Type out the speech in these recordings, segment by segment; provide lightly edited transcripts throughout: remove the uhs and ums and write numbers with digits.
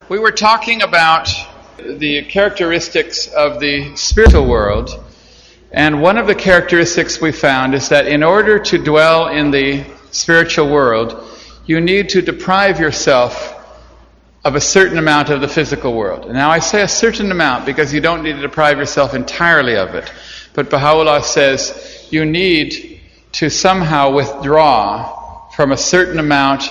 We were talking about the characteristics of the spiritual world, and one of the characteristics we found is that in order to dwell in the spiritual world, you need to deprive yourself of a certain amount of the physical world. Now I say a certain amount because you don't need to deprive yourself entirely of it. But Baha'u'llah says you need to somehow withdraw from a certain amount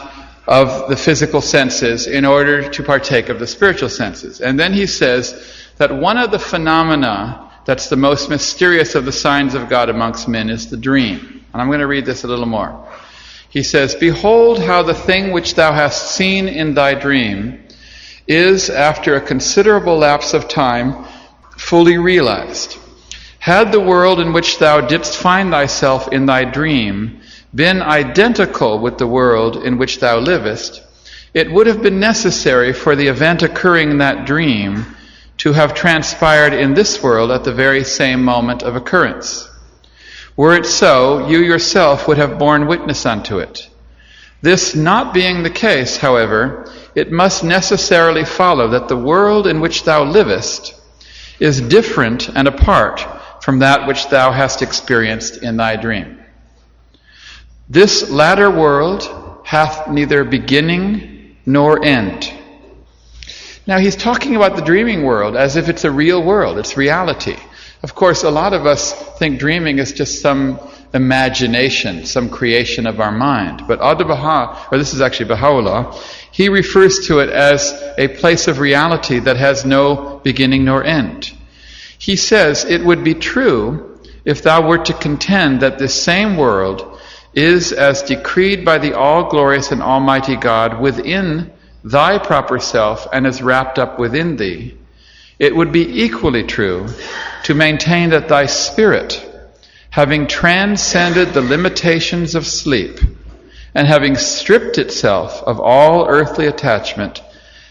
of the physical senses in order to partake of the spiritual senses. And then he says that one of the phenomena that's the most mysterious of the signs of God amongst men is the dream. And I'm going to read this a little more. He says, "Behold how the thing which thou hast seen in thy dream is, after a considerable lapse of time, fully realized. Had the world in which thou didst find thyself in thy dream been identical with the world in which thou livest, it would have been necessary for the event occurring in that dream to have transpired in this world at the very same moment of occurrence. Were it so, you yourself would have borne witness unto it. This not being the case, however, it must necessarily follow that the world in which thou livest is different and apart from that which thou hast experienced in thy dream. This latter world hath neither beginning nor end." Now he's talking about the dreaming world as if it's a real world, it's reality. Of course, a lot of us think dreaming is just some imagination, some creation of our mind. But Baha, or this is actually Baha'u'llah, he refers to it as a place of reality that has no beginning nor end. He says, "It would be true if thou were to contend that this same world is as decreed by the all-glorious and almighty God within thy proper self and is wrapped up within thee. It would be equally true to maintain that thy spirit, having transcended the limitations of sleep and having stripped itself of all earthly attachment,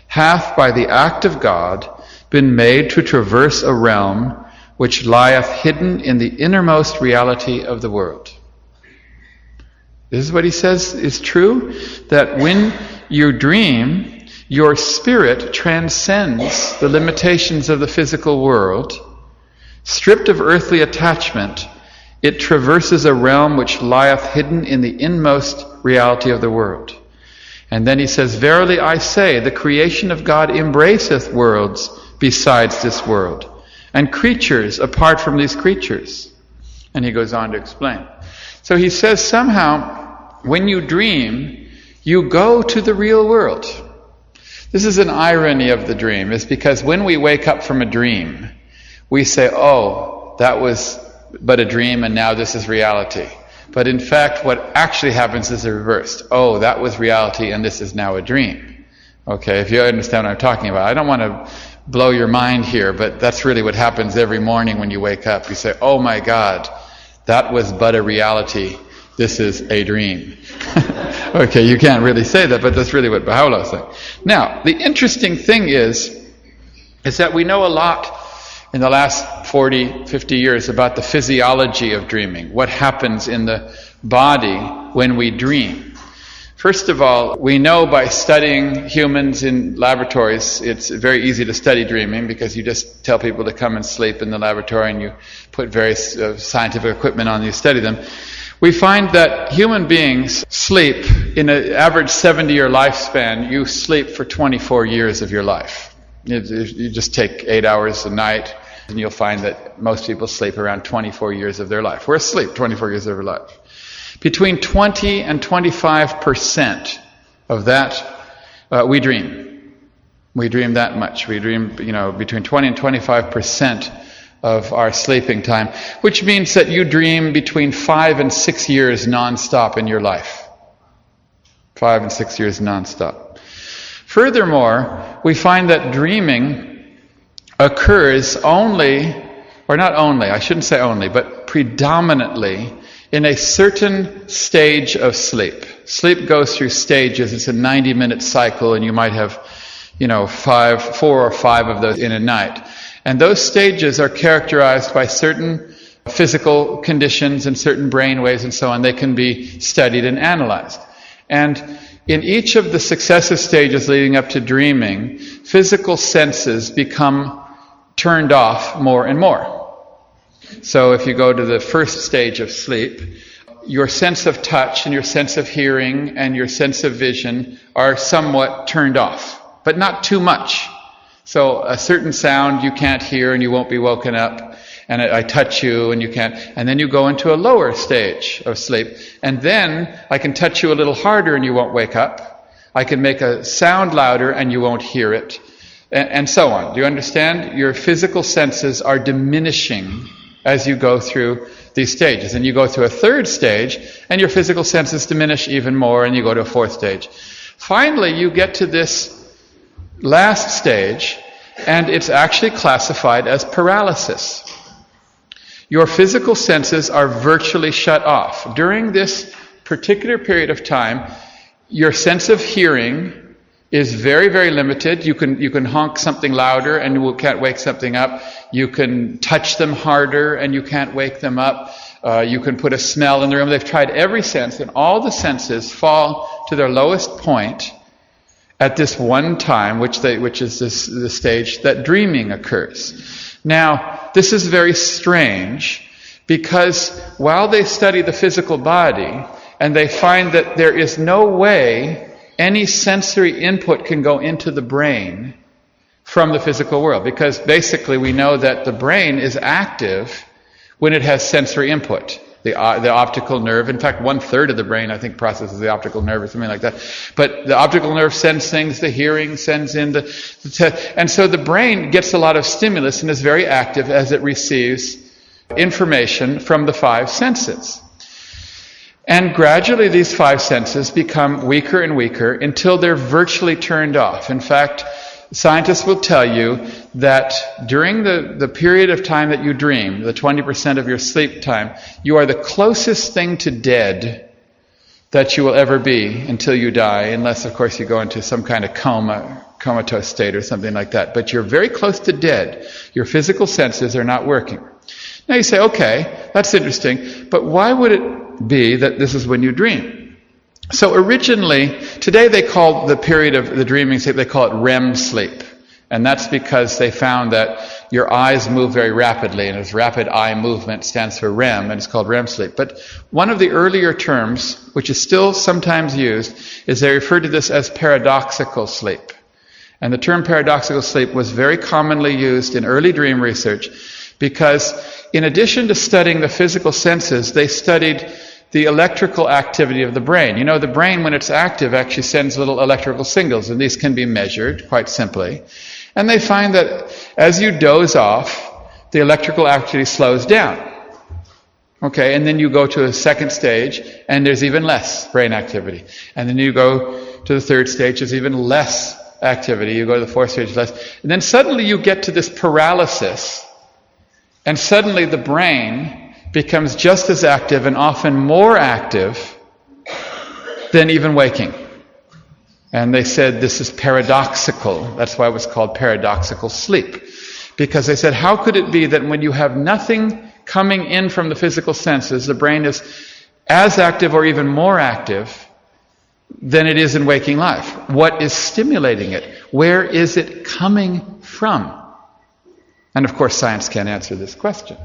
hath by the act of God been made to traverse a realm which lieth hidden in the innermost reality of the world." This is what he says is true, that when you dream, your spirit transcends the limitations of the physical world. Stripped of earthly attachment, it traverses a realm which lieth hidden in the inmost reality of the world. And then he says, "Verily I say, the creation of God embraceth worlds besides this world, and creatures apart from these creatures." And he goes on to explain. So he says somehow, when you dream, you go to the real world. This is an irony of the dream, is because when we wake up from a dream, we say, "Oh, that was but a dream and now this is reality." But in fact, what actually happens is the reverse. "Oh, that was reality and this is now a dream." Okay, if you understand what I'm talking about. I don't want to blow your mind here, but that's really what happens every morning when you wake up. You say, "Oh my God, that was but a reality. This is a dream." Okay, you can't really say that, but that's really what Baha'u'llah is saying. Now, the interesting thing is that we know a lot in the last 40, 50 years about the physiology of dreaming, what happens in the body when we dream. First of all, we know by studying humans in laboratories, it's very easy to study dreaming because you just tell people to come and sleep in the laboratory and you put various scientific equipment on and you study them. We find that human beings sleep in an average 70-year lifespan. You sleep for 24 years of your life. You just take 8 hours a night, and you'll find that most people sleep around 24 years of their life. We're asleep 24 years of our life. Between 20 and 25% of that, we dream. We dream that much. We dream, between 20 and 25% of our sleeping time, which means that you dream between 5 and 6 years non-stop in your life. 5 and 6 years non-stop. Furthermore, we find that dreaming occurs only, or not only, I shouldn't say only, but predominantly in a certain stage of sleep. Sleep goes through stages. It's a 90-minute cycle, and you might have, 4 or 5 of those in a night. And those stages are characterized by certain physical conditions and certain brain waves and so on. They can be studied and analyzed. And in each of the successive stages leading up to dreaming, physical senses become turned off more and more. So if you go to the first stage of sleep, your sense of touch and your sense of hearing and your sense of vision are somewhat turned off, but not too much. So a certain sound you can't hear and you won't be woken up, and I touch you and you can't, and then you go into a lower stage of sleep, and then I can touch you a little harder and you won't wake up. I can make a sound louder and you won't hear it, and so on. Do you understand? Your physical senses are diminishing as you go through these stages. And you go through a third stage, and your physical senses diminish even more, and you go to a fourth stage. Finally, you get to this last stage, and it's actually classified as paralysis. Your physical senses are virtually shut off. During this particular period of time, your sense of hearing is very, very limited. You can honk something louder and you can't wake something up. You can touch them harder and you can't wake them up. You can put a smell in the room. They've tried every sense, and all the senses fall to their lowest point at this one time, which is the stage that dreaming occurs. Now, this is very strange, because while they study the physical body and they find that there is no way any sensory input can go into the brain from the physical world, because basically we know that the brain is active when it has sensory input. The optical nerve, in fact, 1/3 of the brain, I think, processes the optical nerve or something like that. But the optical nerve sends things, the hearing sends in and so the brain gets a lot of stimulus and is very active as it receives information from the five senses. And gradually these five senses become weaker and weaker until they're virtually turned off. In fact, scientists will tell you that during the period of time that you dream, the 20% of your sleep time, you are the closest thing to dead that you will ever be until you die, unless, of course, you go into some kind of comatose state or something like that. But you're very close to dead. Your physical senses are not working. Now you say, okay, that's interesting, but why would it be that this is when you dream? So originally, today they call the period of the dreaming sleep, they call it REM sleep. And that's because they found that your eyes move very rapidly, and as rapid eye movement stands for REM, and it's called REM sleep. But one of the earlier terms, which is still sometimes used, is they refer to this as paradoxical sleep. And the term paradoxical sleep was very commonly used in early dream research because in addition to studying the physical senses, they studied the electrical activity of the brain. You know, the brain, when it's active, actually sends little electrical signals, and these can be measured quite simply. And they find that as you doze off, the electrical activity slows down. Okay, and then you go to a second stage, and there's even less brain activity. And then you go to the third stage, there's even less activity. You go to the fourth stage, less. And then suddenly you get to this paralysis, and suddenly the brain becomes just as active and often more active than even waking. And they said this is paradoxical. That's why it was called paradoxical sleep. Because they said, how could it be that when you have nothing coming in from the physical senses, the brain is as active or even more active than it is in waking life? What is stimulating it? Where is it coming from? And of course, science can't answer this question.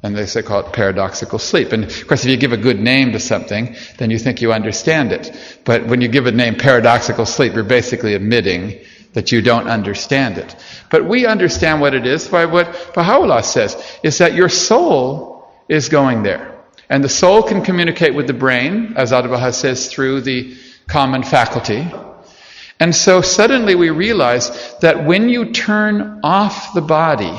And they call it paradoxical sleep. And of course, if you give a good name to something, then you think you understand it. But when you give a name paradoxical sleep, you're basically admitting that you don't understand it. But we understand what it is by what Baha'u'llah says, is that your soul is going there. And the soul can communicate with the brain, as Abdu'l-Baha says, through the common faculty. And so suddenly we realize that when you turn off the body,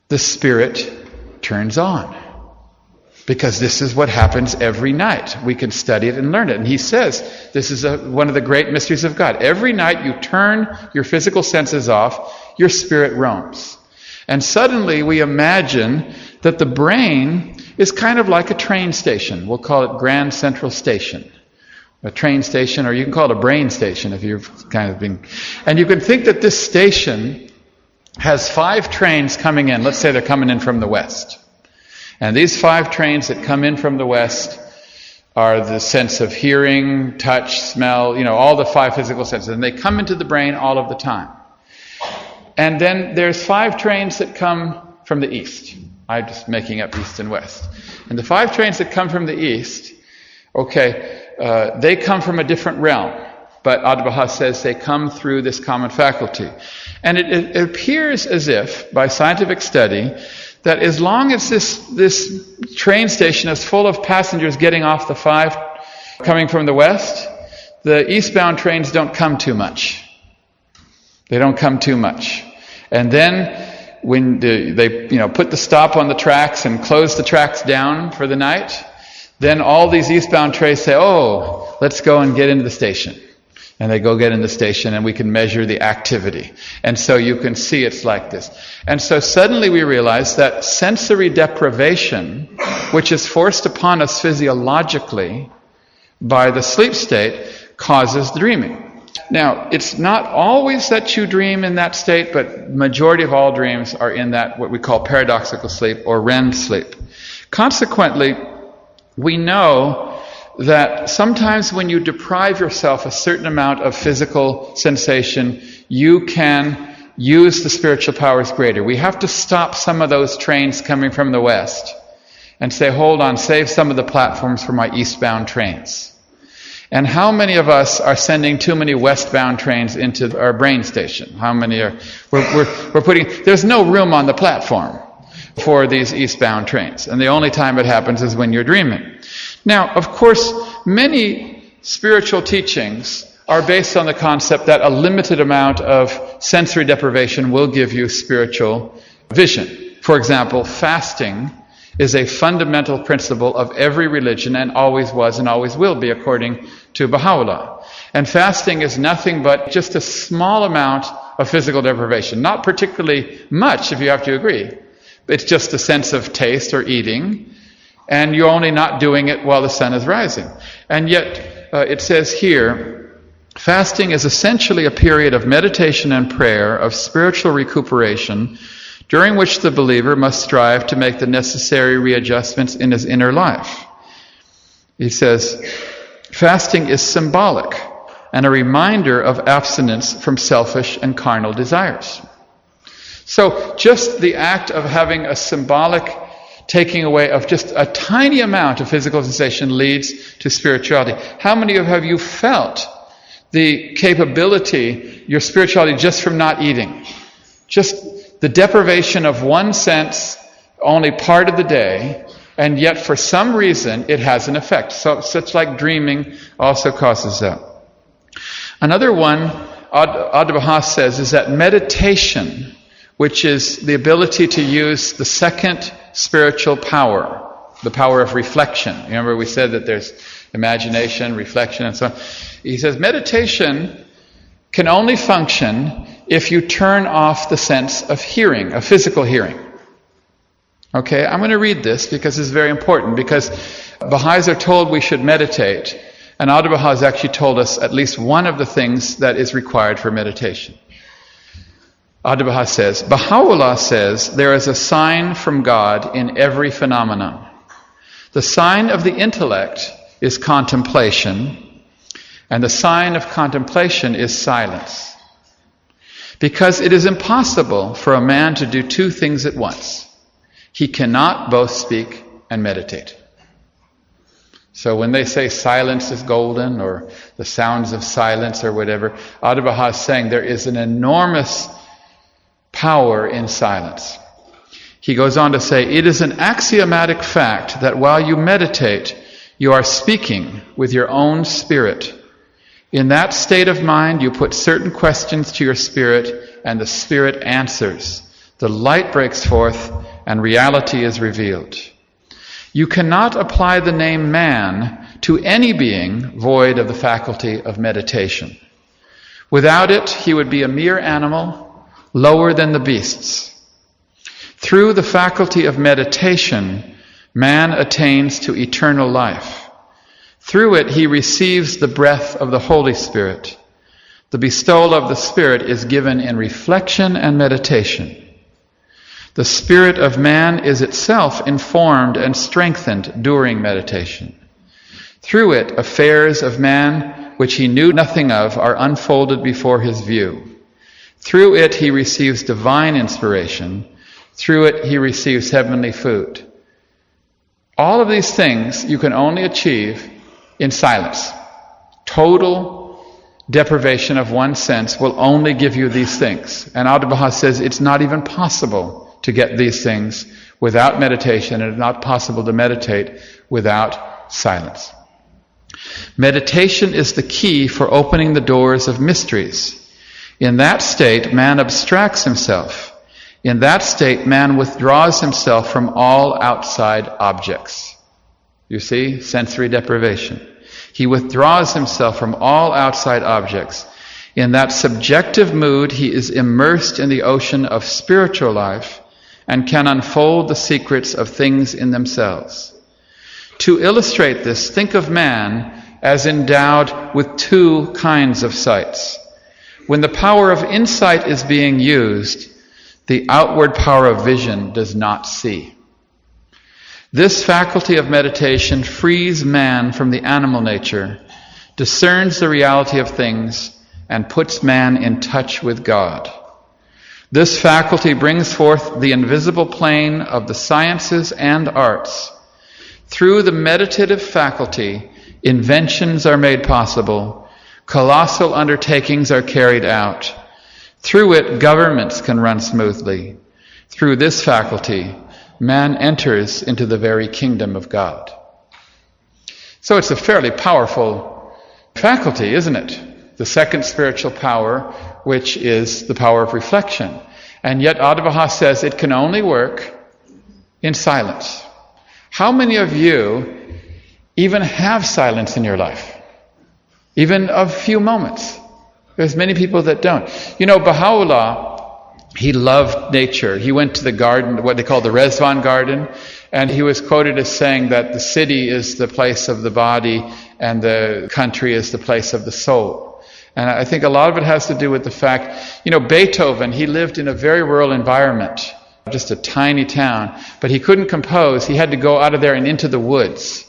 the spirit turns on. Because this is what happens every night. We can study it and learn it. And he says, this is one of the great mysteries of God. Every night you turn your physical senses off, your spirit roams. And suddenly we imagine that the brain is kind of like a train station. We'll call it Grand Central Station. A train station, or you can call it a brain station if you've kind of been... And you can think that this station has 5 trains coming in. Let's say they're coming in from the west. And these 5 trains that come in from the west are the sense of hearing, touch, smell, all the 5 physical senses. And they come into the brain all of the time. And then there's 5 trains that come from the east. I'm just making up east and west. And the 5 trains that come from the east, they come from a different realm. But Adi-Baha says they come through this common faculty. And it appears as if, by scientific study, that as long as this train station is full of passengers getting off the 5 coming from the west, the eastbound trains don't come too much. They don't come too much. And then when they put the stop on the tracks and close the tracks down for the night, then all these eastbound trains say, oh, let's go and get into the station. And they go get in the station, and we can measure the activity. And so you can see it's like this. And so suddenly we realize that sensory deprivation, which is forced upon us physiologically by the sleep state, causes dreaming. Now, it's not always that you dream in that state, but majority of all dreams are in that what we call paradoxical sleep or REM sleep. Consequently, we know that sometimes when you deprive yourself a certain amount of physical sensation, you can use the spiritual powers greater. We have to stop some of those trains coming from the west and say, hold on, save some of the platforms for my eastbound trains. And how many of us are sending too many westbound trains into our brain station? How many are, we're putting, there's no room on the platform for these eastbound trains. And the only time it happens is when you're dreaming. Now, of course, many spiritual teachings are based on the concept that a limited amount of sensory deprivation will give you spiritual vision. For example, fasting is a fundamental principle of every religion and always was and always will be, according to Baha'u'llah. And fasting is nothing but just a small amount of physical deprivation. Not particularly much, if you have to agree. It's just a sense of taste or eating. And you're only not doing it while the sun is rising. And yet, it says here, fasting is essentially a period of meditation and prayer, of spiritual recuperation, during which the believer must strive to make the necessary readjustments in his inner life. He says, fasting is symbolic and a reminder of abstinence from selfish and carnal desires. So, just the act of having a symbolic taking away of just a tiny amount of physical sensation leads to spirituality. How many have you felt the capability, your spirituality, just from not eating? Just the deprivation of one sense only part of the day, and yet for some reason it has an effect. So such like dreaming also causes that. Another one, Adi-Baha says, is that meditation, which is the ability to use the second spiritual power, the power of reflection. Remember we said that there's imagination, reflection, and so on. He says meditation can only function if you turn off the sense of hearing, of physical hearing. Okay, I'm going to read this because it's very important, because Baha'is are told we should meditate, and Adi-Baha has actually told us at least one of the things that is required for meditation. Adi-Baha says, Baha'u'llah says there is a sign from God in every phenomenon. The sign of the intellect is contemplation, and the sign of contemplation is silence. Because it is impossible for a man to do 2 things at once. He cannot both speak and meditate. So when they say silence is golden, or the sounds of silence or whatever, Adi-Baha is saying there is an enormous power in silence. He goes on to say, it is an axiomatic fact that while you meditate, you are speaking with your own spirit. In that state of mind, you put certain questions to your spirit, and the spirit answers. The light breaks forth, and reality is revealed. You cannot apply the name man to any being void of the faculty of meditation. Without it, he would be a mere animal, lower than the beasts. Through the faculty of meditation, man attains to eternal life. Through it, he receives the breath of the Holy Spirit. The bestowal of the Spirit is given in reflection and meditation. The spirit of man is itself informed and strengthened during meditation. Through it, affairs of man which he knew nothing of are unfolded before his view. Through it he receives divine inspiration. Through it he receives heavenly food. All of these things you can only achieve in silence. Total deprivation of one sense will only give you these things. And Abdu'l-Baha says it's not even possible to get these things without meditation, and it's not possible to meditate without silence. Meditation is the key for opening the doors of mysteries. In that state, man abstracts himself. In that state, man withdraws himself from all outside objects. You see, sensory deprivation. He withdraws himself from all outside objects. In that subjective mood, he is immersed in the ocean of spiritual life and can unfold the secrets of things in themselves. To illustrate this, think of man as endowed with two kinds of sights. When the power of insight is being used, the outward power of vision does not see. This faculty of meditation frees man from the animal nature, discerns the reality of things, and puts man in touch with God. This faculty brings forth the invisible plane of the sciences and arts. Through the meditative faculty, inventions are made possible, colossal undertakings are carried out. Through it, governments can run smoothly. Through this faculty, man enters into the very kingdom of God. So it's a fairly powerful faculty, isn't it? The second spiritual power, which is the power of reflection. And yet Abdu'l-Baha says it can only work in silence. How many of you even have silence in your life? Even a few moments. There's many people that don't. You know, Baha'u'llah, he loved nature. He went to the garden, what they call the Rezvan garden, and he was quoted as saying that the city is the place of the body and the country is the place of the soul. And I think a lot of it has to do with the fact, you know, Beethoven, he lived in a very rural environment, just a tiny town, but he couldn't compose. He had to go out of there and into the woods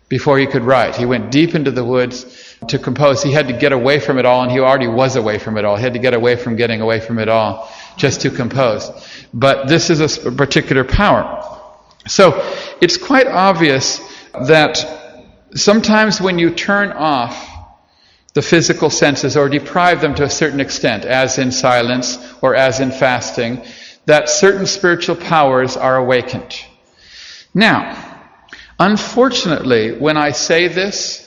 before he could write. He went deep into the woods to compose. He had to get away from it all, and he already was away from it all. He had to get away from getting away from it all just to compose. But this is a particular power. So it's quite obvious that sometimes when you turn off the physical senses or deprive them to a certain extent, as in silence or as in fasting, that certain spiritual powers are awakened. Now, unfortunately, when I say this,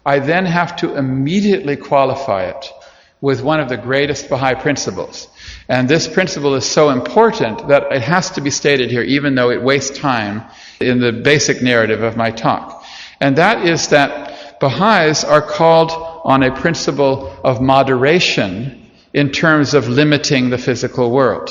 I then have to immediately qualify it with one of the greatest Baha'i principles. And this principle is so important that it has to be stated here, even though it wastes time in the basic narrative of my talk. And that is that Baha'is are called on a principle of moderation in terms of limiting the physical world.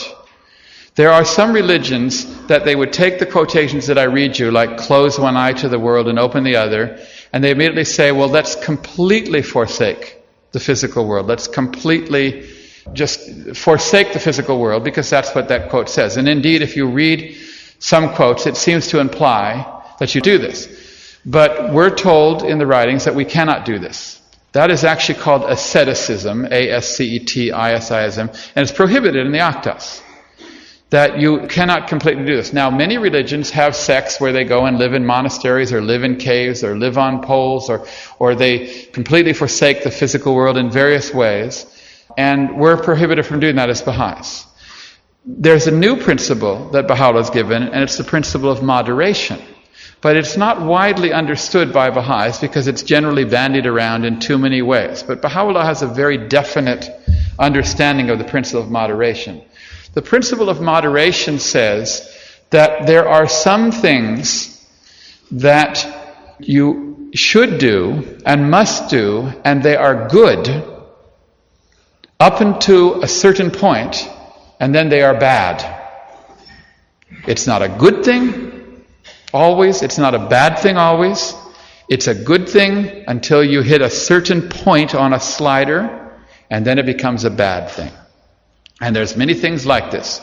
There are some religions that they would take the quotations that I read you, like close one eye to the world and open the other, and they immediately say, well, let's completely forsake the physical world. Let's completely just forsake the physical world, because that's what that quote says. And indeed, if you read some quotes, it seems to imply that you do this. But we're told in the writings that we cannot do this. That is actually called asceticism, A-S-C-E-T-I-S-I-S-M, and it's prohibited in the Aktas. That you cannot completely do this. Now, many religions have sects where they go and live in monasteries or live in caves or live on poles or they completely forsake the physical world in various ways. And we're prohibited from doing that as Baha'is. There's a new principle that Baha'u'llah has given, and it's the principle of moderation. But it's not widely understood by Baha'is because it's generally bandied around in too many ways. But Baha'u'llah has a very definite understanding of the principle of moderation. The principle of moderation says that there are some things that you should do and must do, and they are good up until a certain point, and then they are bad. It's not a good thing always. It's not a bad thing always. It's a good thing until you hit a certain point on a slider, and then it becomes a bad thing. And there's many things like this.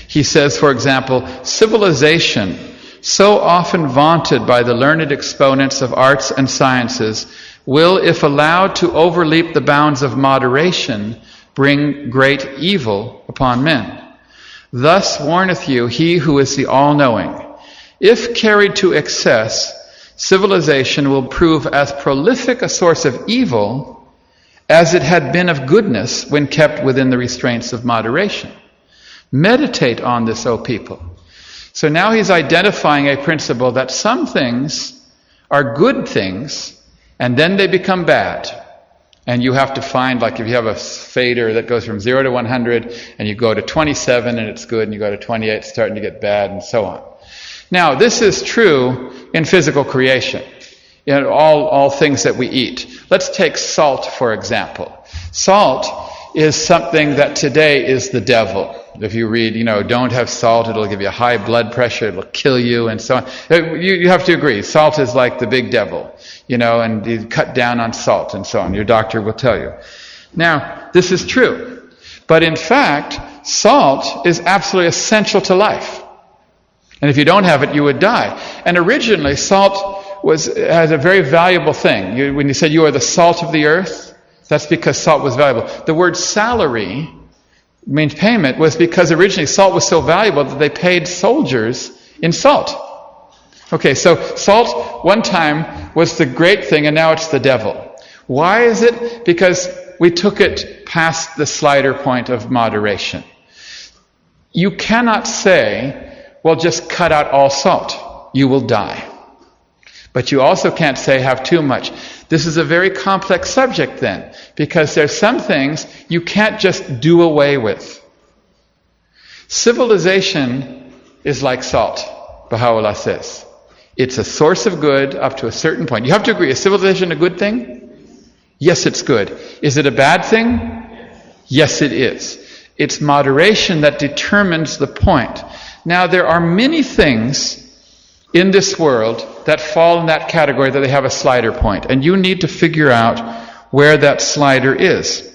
He says, for example, civilization so often vaunted by the learned exponents of arts and sciences, will, if allowed to overleap the bounds of moderation, bring great evil upon men. Thus warneth you he who is the all-knowing. If carried to excess, civilization will prove as prolific a source of evil as it had been of goodness when kept within the restraints of moderation. Meditate on this, O people. So now he's identifying a principle that some things are good things, and then they become bad. And you have to find, like if you have a fader that goes from 0 to 100, and you go to 27 and it's good, and you go to 28, it's starting to get bad, and so on. Now, this is true in physical creation, in all things that we eat. Let's take salt, for example. Salt is something that today is the devil. If you read, don't have salt, it'll give you high blood pressure, it'll kill you, and so on. You have to agree, salt is like the big devil, and you cut down on salt and so on. Your doctor will tell you. Now, this is true. But in fact, salt is absolutely essential to life. And if you don't have it, you would die. And originally, salt has a very valuable thing. When you said you are the salt of the earth, that's because salt was valuable. The word salary means payment was because originally salt was so valuable that they paid soldiers in salt. Okay, so salt one time was the great thing, and now it's the devil. Why is it? Because we took it past the slider point of moderation. You cannot say, well, just cut out all salt. You will die. But you also can't say have too much. This is a very complex subject then, because there's some things you can't just do away with. Civilization is like salt, Baha'u'llah says. It's a source of good up to a certain point. You have to agree, is civilization a good thing? Yes, it's good. Is it a bad thing? Yes, it is. It's moderation that determines the point. Now, there are many things in this world that fall in that category that they have a slider point, and you need to figure out where that slider is.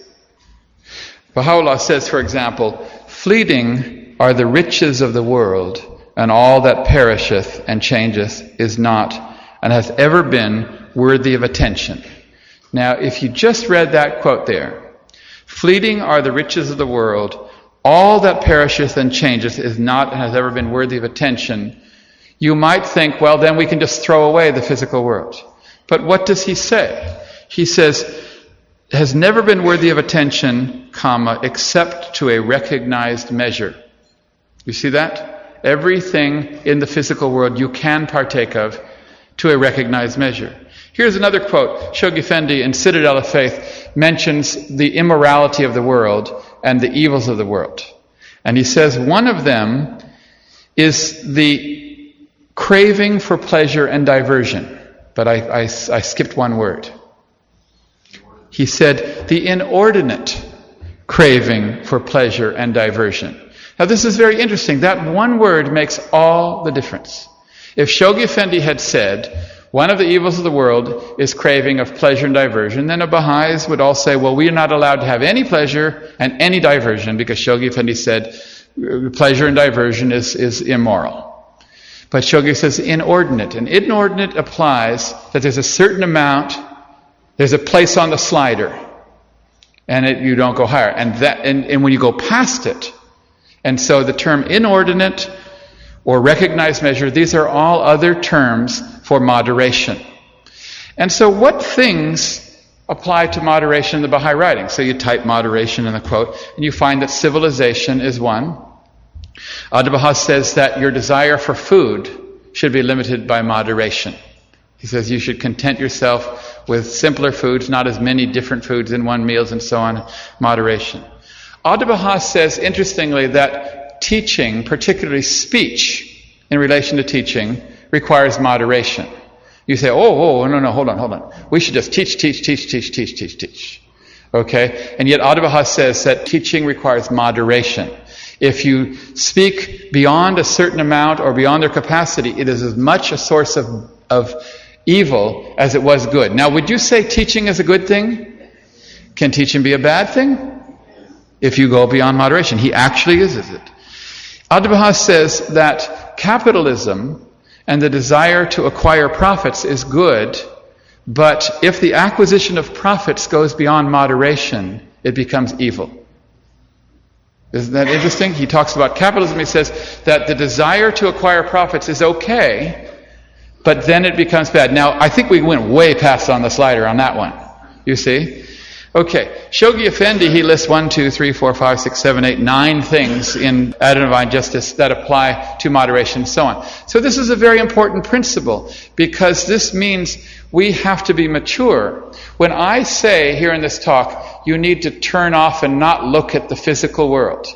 Baha'u'llah says, for example, fleeting are the riches of the world, and all that perisheth and changeth is not, and hath ever been worthy of attention. Now, if you just read that quote there, fleeting are the riches of the world, all that perisheth and changeth is not and has ever been worthy of attention, you might think, well, then we can just throw away the physical world. But what does he say? He says, has never been worthy of attention, except to a recognized measure. You see that? Everything in the physical world you can partake of to a recognized measure. Here's another quote. Shoghi Effendi in Citadel of Faith mentions the immorality of the world and the evils of the world. And he says one of them is the craving for pleasure and diversion. But I skipped one word. He said the inordinate craving for pleasure and diversion. Now this is very interesting. That one word makes all the difference. If Shoghi Effendi had said, one of the evils of the world is craving of pleasure and diversion, then the Baha'is would all say, well, we are not allowed to have any pleasure and any diversion, because Shoghi Effendi said pleasure and diversion is immoral. But Shoghi says inordinate. And inordinate applies that there's a certain amount, there's a place on the slider, and you don't go higher. And when you go past it, and so the term inordinate or recognized measure, these are all other terms for moderation. And so what things apply to moderation in the Baha'i writing? So you type moderation in the quote, and you find that civilization is one. Abdu'l-Baha says that your desire for food should be limited by moderation. He says you should content yourself with simpler foods, not as many different foods in one meals and so on, moderation. Abdu'l-Baha says, interestingly, that teaching, particularly speech in relation to teaching, requires moderation. You say, no, hold on. We should just teach. Okay? And yet Abdu'l-Baha says that teaching requires moderation. If you speak beyond a certain amount or beyond their capacity, it is as much a source of evil as it was good. Now, would you say teaching is a good thing? Can teaching be a bad thing? If you go beyond moderation. He actually uses it. Abdu'l-Baha says that capitalism and the desire to acquire profits is good, but if the acquisition of profits goes beyond moderation, it becomes evil. Isn't that interesting? He talks about capitalism. He says that the desire to acquire profits is okay, but then it becomes bad. Now, I think we went way past on the slider on that one. You see? Okay. Shoghi Effendi, he lists 1, 2, 3, 4, 5, 6, 7, 8, 9 things in Adult Divine Justice that apply to moderation and so on. So this is a very important principle, because this means we have to be mature. When I say here in this talk, you need to turn off and not look at the physical world,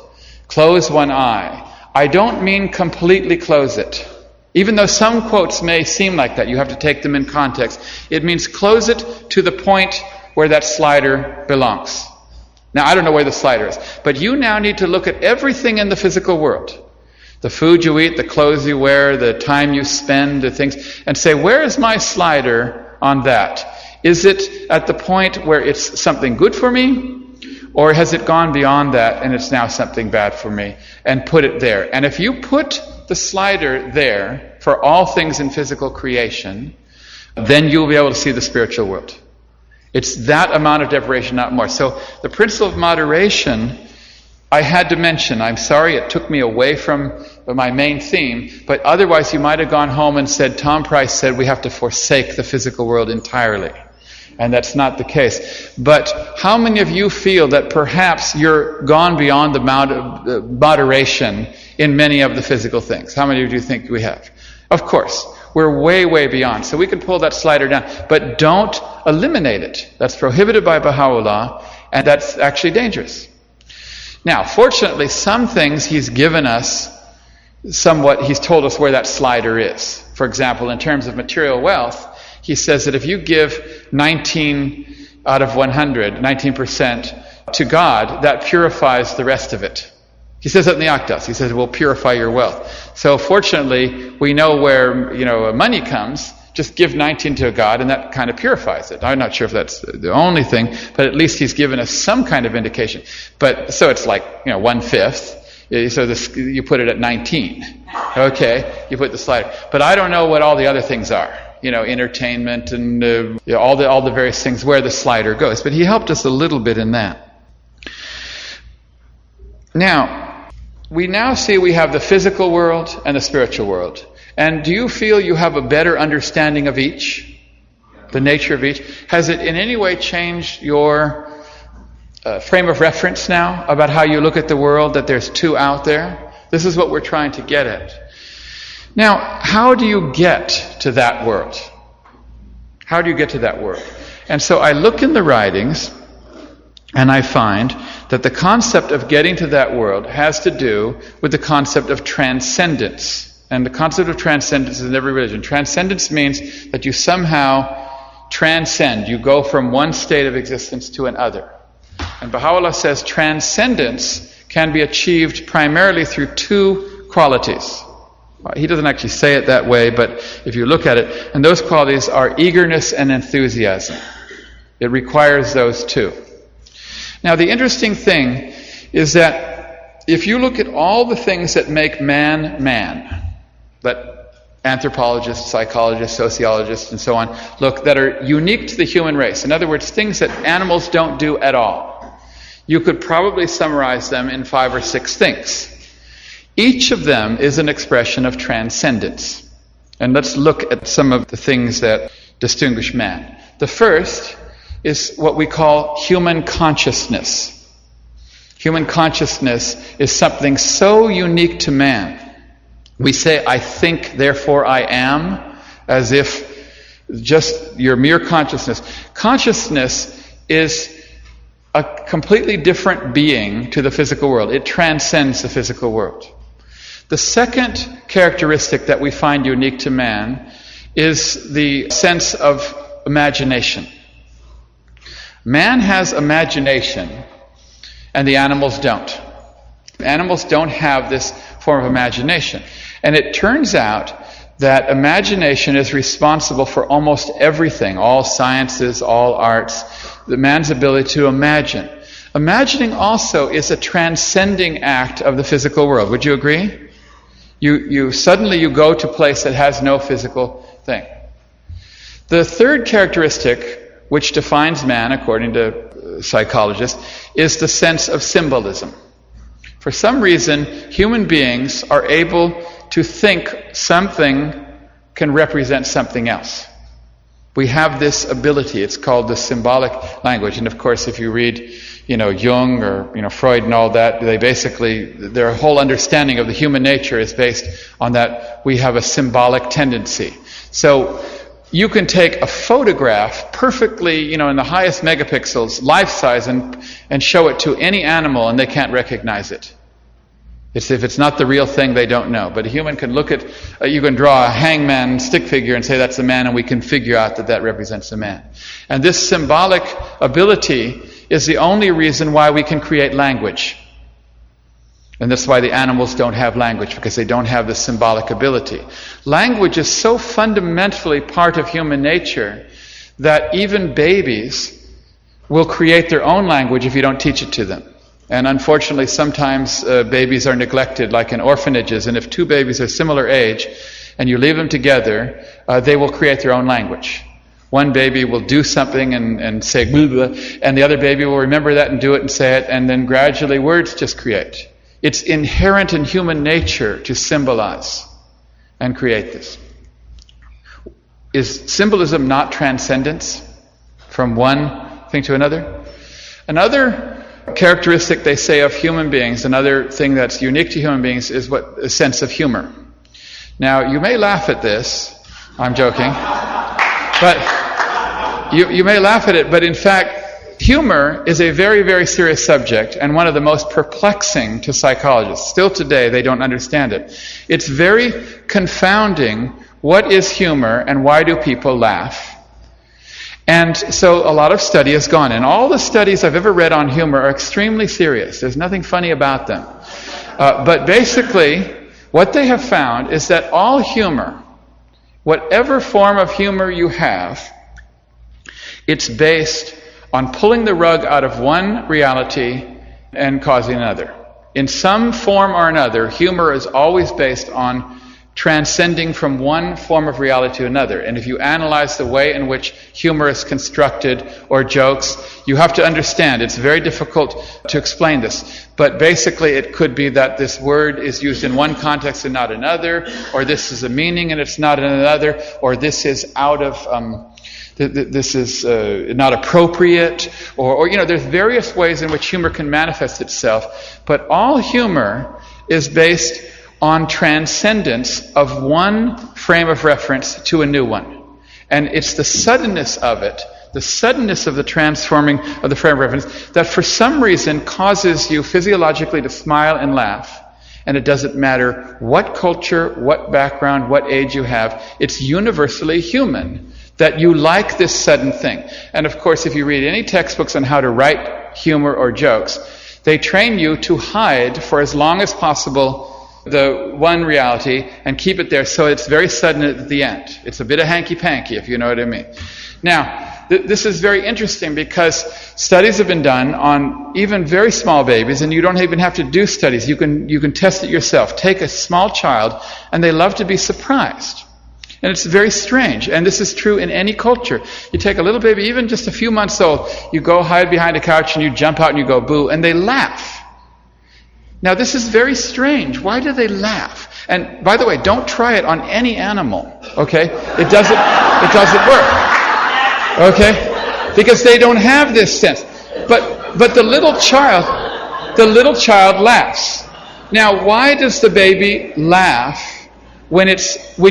close one eye, I don't mean completely close it. Even though some quotes may seem like that, you have to take them in context. It means close it to the point where that slider belongs. Now, I don't know where the slider is, but you now need to look at everything in the physical world. The food you eat, the clothes you wear, the time you spend, the things, and say, where is my slider on that? Is it at the point where it's something good for me? Or has it gone beyond that and it's now something bad for me? And put it there. And if you put the slider there for all things in physical creation, then you'll be able to see the spiritual world. It's that amount of deprivation, not more. So the principle of moderation, I had to mention. I'm sorry it took me away from my main theme, but otherwise you might have gone home and said, Tom Price said we have to forsake the physical world entirely. And that's not the case. But how many of you feel that perhaps you're gone beyond the amount of moderation in many of the physical things? How many of you think we have? Of course. We're way, way beyond. So we can pull that slider down. But don't eliminate it. That's prohibited by Baha'u'llah, and that's actually dangerous. Now, fortunately, some things he's given us somewhat, he's told us where that slider is. For example, in terms of material wealth, he says that if you give 19 out of 100, 19% to God, that purifies the rest of it. He says that in the Akdas. He says it will purify your wealth. So fortunately, we know where money comes. Just give 19 to God, and that kind of purifies it. I'm not sure if that's the only thing, but at least he's given us some kind of indication. But so it's like 1/5. So you put it at 19. Okay, you put the slider. But I don't know what all the other things are. Entertainment and all the various things where the slider goes. But he helped us a little bit in that. Now, we now see we have the physical world and the spiritual world. And do you feel you have a better understanding of each? The nature of each? Has it in any way changed your frame of reference now about how you look at the world, that there's two out there? This is what we're trying to get at. Now, how do you get to that world? How do you get to that world? And so I look in the writings, and I find that the concept of getting to that world has to do with the concept of transcendence. And the concept of transcendence is in every religion. Transcendence means that you somehow transcend. You go from one state of existence to another. And Baha'u'llah says transcendence can be achieved primarily through two qualities. He doesn't actually say it that way, but if you look at it, and those qualities are eagerness and enthusiasm. It requires those two. Now, the interesting thing is that if you look at all the things that make man, that anthropologists, psychologists, sociologists, and so on look, that are unique to the human race, in other words, things that animals don't do at all, you could probably summarize them in 5 or 6 things. Each of them is an expression of transcendence. And let's look at some of the things that distinguish man. The first is what we call human consciousness. Human consciousness is something so unique to man. We say, I think, therefore I am, as if just your mere consciousness. Consciousness is a completely different being to the physical world. It transcends the physical world. The second characteristic that we find unique to man is the sense of imagination. Man has imagination, and the animals don't. Animals don't have this form of imagination. And it turns out that imagination is responsible for almost everything, all sciences, all arts, the man's ability to imagine. Imagining also is a transcending act of the physical world. Would you agree? You suddenly you go to a place that has no physical thing. The third characteristic, which defines man, according to psychologists, is the sense of symbolism. For some reason, human beings are able to think something can represent something else. We have this ability. It's called the symbolic language. And of course, if you read, Jung or, Freud and all that, their whole understanding of the human nature is based on that we have a symbolic tendency. So you can take a photograph perfectly, in the highest megapixels, life size, and show it to any animal and they can't recognize it. If it's not the real thing, they don't know. But a human can look at, you can draw a hangman stick figure and say that's a man, and we can figure out that represents a man. And this symbolic ability is the only reason why we can create language. And that's why the animals don't have language, because they don't have the symbolic ability. Language is so fundamentally part of human nature that even babies will create their own language if you don't teach it to them. And unfortunately, sometimes babies are neglected, like in orphanages. And if two babies are similar age, and you leave them together, they will create their own language. One baby will do something and say, blah, blah, and the other baby will remember that and do it and say it, and then gradually words just create. It's inherent in human nature to symbolize and create this. Is symbolism not transcendence from one thing to another? Another characteristic, they say, of human beings, another thing that's unique to human beings, is a sense of humor. Now, you may laugh at this. I'm joking. But you may laugh at it, but in fact, humor is a very, very serious subject and one of the most perplexing to psychologists. Still today, they don't understand it. It's very confounding. What is humor and why do people laugh? And so a lot of study has gone, and all the studies I've ever read on humor are extremely serious. There's nothing funny about them. But basically, what they have found is that all humor, whatever form of humor you have, it's based on pulling the rug out of one reality and causing another. In some form or another, humor is always based on transcending from one form of reality to another. And if you analyze the way in which humor is constructed or jokes, you have to understand it's very difficult to explain this. But basically it could be that this word is used in one context and not another, or this is a meaning and it's not in another, or this is out of this is not appropriate, or there's various ways in which humor can manifest itself. But all humor is based on transcendence of one frame of reference to a new one. And it's the suddenness of it, the suddenness of the transforming of the frame of reference, that for some reason causes you physiologically to smile and laugh. And it doesn't matter what culture, what background, what age you have, it's universally human that you like this sudden thing. And of course, if you read any textbooks on how to write humor or jokes, they train you to hide for as long as possible the one reality and keep it there so it's very sudden at the end. It's a bit of hanky-panky, if you know what I mean. Now, this is very interesting because studies have been done on even very small babies, and you don't even have to do studies. You can test it yourself. Take a small child, and they love to be surprised. And it's very strange, and this is true in any culture. You take a little baby, even just a few months old, you go hide behind a couch and you jump out and you go boo, and they laugh. Now, this is very strange. Why do they laugh? And by the way, don't try it on any animal, okay? It doesn't work, okay? Because they don't have this sense. But the little child laughs. Now, why does the baby laugh when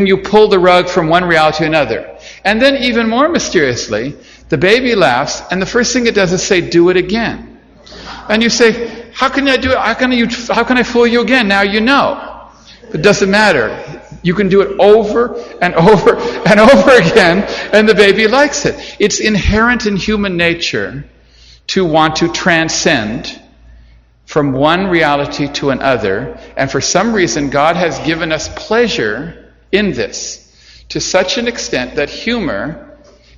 you pull the rug from one reality to another? And then even more mysteriously, the baby laughs, and the first thing it does is say, "Do it again." And you say, how can I do it? How can I fool you again? Now you know. It doesn't matter. You can do it over and over and over again, and the baby likes it. It's inherent in human nature to want to transcend from one reality to another, and for some reason God has given us pleasure in this to such an extent that humor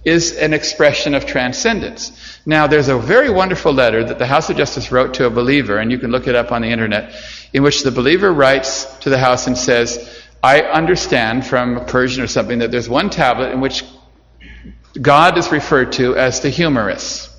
is an expression of transcendence. Now, there's a very wonderful letter that the House of Justice wrote to a believer, and you can look it up on the internet, in which the believer writes to the house and says, I understand from Persian or something that there's one tablet in which God is referred to as the humorous.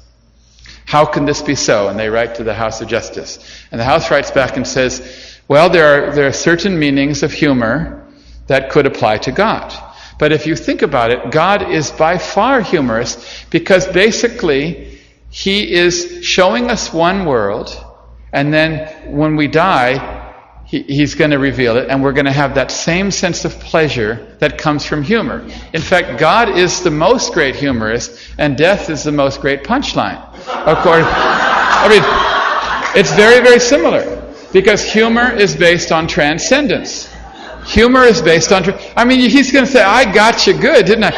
How can this be so? And they write to the House of Justice. And the House writes back and says, well, there are certain meanings of humor that could apply to God. But if you think about it, God is by far humorous because basically He is showing us one world, and then when we die, He's going to reveal it, and we're going to have that same sense of pleasure that comes from humor. In fact, God is the most great humorist, and death is the most great punchline. Of course, I mean, it's very, very similar, because humor is based on transcendence. Humor is based on... He's going to say, I got you good, didn't I?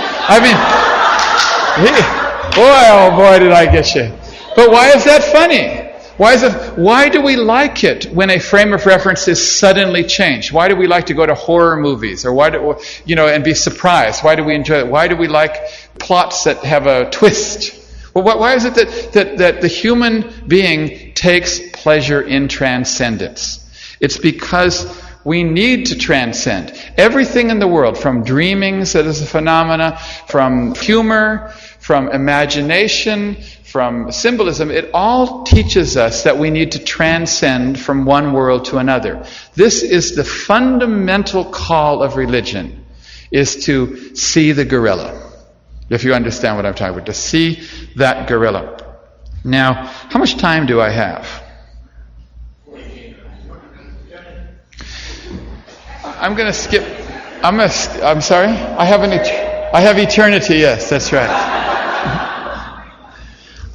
Boy, did I get you. But why is that funny? Why do we like it when a frame of reference is suddenly changed? Why do we like to go to horror movies, or and be surprised? Why do we enjoy it? Why do we like plots that have a twist? Well, why is it that the human being takes pleasure in transcendence? It's because we need to transcend everything in the world, from dreamings that is a phenomena, from humor, from imagination, from symbolism. It all teaches us that we need to transcend from one world to another. This is the fundamental call of religion, is to see the gorilla. If you understand what I'm talking about, to see that gorilla. Now, how much time do I have? I'm going to skip. I'm sorry? I have eternity, yes, that's right.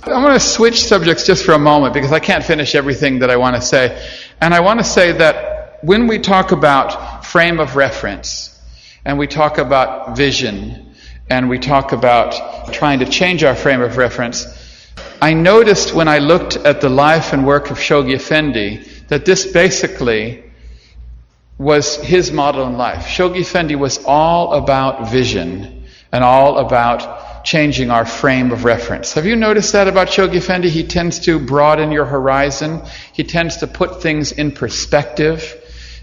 I'm going to switch subjects just for a moment because I can't finish everything that I want to say. And I want to say that when we talk about frame of reference, and we talk about vision, and we talk about trying to change our frame of reference, I noticed when I looked at the life and work of Shoghi Effendi that this basically was his model in life. Shoghi Effendi was all about vision and all about changing our frame of reference. Have you noticed that about Shoghi Effendi? He tends to broaden your horizon. He tends to put things in perspective.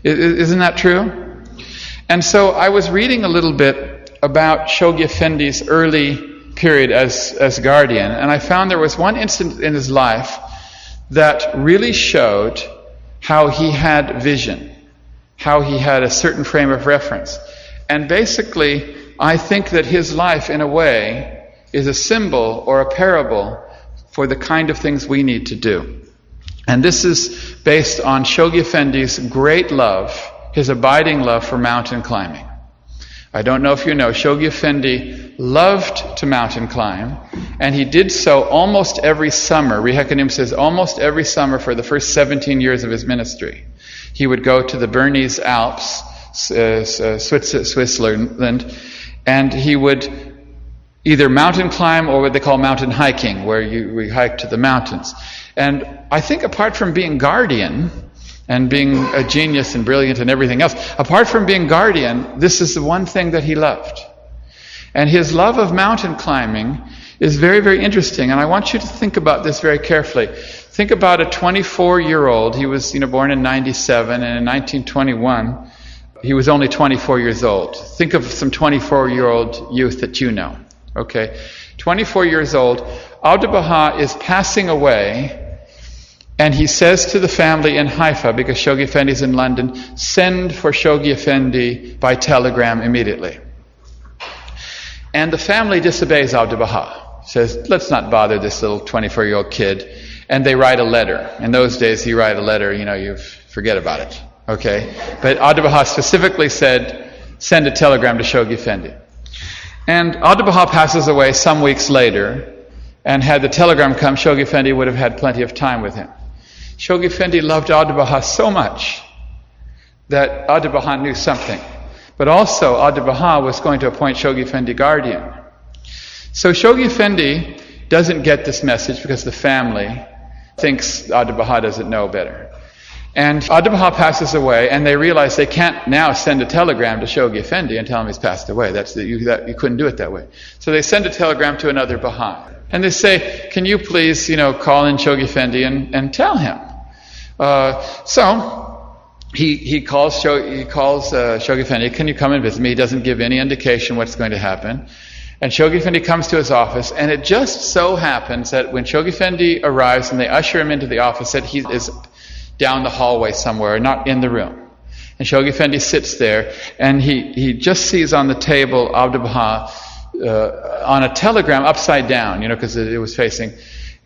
Isn't that true? And so I was reading a little bit about Shoghi Effendi's early period as guardian, and I found there was one incident in his life that really showed how he had vision, how he had a certain frame of reference. And basically, I think that his life, in a way, is a symbol or a parable for the kind of things we need to do. And this is based on Shoghi Effendi's great love, his abiding love for mountain climbing. I don't know if you know, Shoghi Effendi loved to mountain climb, and he did so almost every summer. Rihakanim says almost every summer for the first 17 years of his ministry. He would go to the Bernese Alps, Switzerland, and he would either mountain climb or what they call mountain hiking, where we hike to the mountains. And I think apart from being guardian and being a genius and brilliant and everything else, apart from being guardian, this is the one thing that he loved. And his love of mountain climbing is very, very interesting. And I want you to think about this very carefully. Think about a 24-year-old. He was born in 97, and in 1921, he was only 24 years old. Think of some 24-year-old youth that you know. Okay, 24 years old. Abdu'l-Baha is passing away, and he says to the family in Haifa, because Shoghi Effendi is in London, send for Shoghi Effendi by telegram immediately. And the family disobeys Abdu'l-Baha. Says, let's not bother this little 24-year-old kid. And they write a letter. In those days, you write a letter, you forget about it. Okay? But Abdu'l-Baha specifically said, send a telegram to Shoghi Effendi. And Abdu'l-Baha passes away some weeks later, and had the telegram come, Shoghi Effendi would have had plenty of time with him. Shoghi Effendi loved Abdu'l-Baha so much that Abdu'l-Baha knew something. But also, Abdu'l-Baha was going to appoint Shoghi Effendi guardian. So Shoghi Effendi doesn't get this message because the family thinks Abdu'l-Baha doesn't know better. And Abdu'l-Baha passes away, and they realize they can't now send a telegram to Shoghi Effendi and tell him he's passed away. You couldn't do it that way. So they send a telegram to another Baha'i. And they say, can you please, call in Shoghi Effendi and tell him. So he calls Shoghi Effendi, can you come and visit me? He doesn't give any indication what's going to happen. And Shoghi Effendi comes to his office, and it just so happens that when Shoghi Effendi arrives and they usher him into the office, that he is down the hallway somewhere, not in the room. And Shoghi Effendi sits there, and he just sees on the table Abdu'l-Baha on a telegram upside down, because it was facing,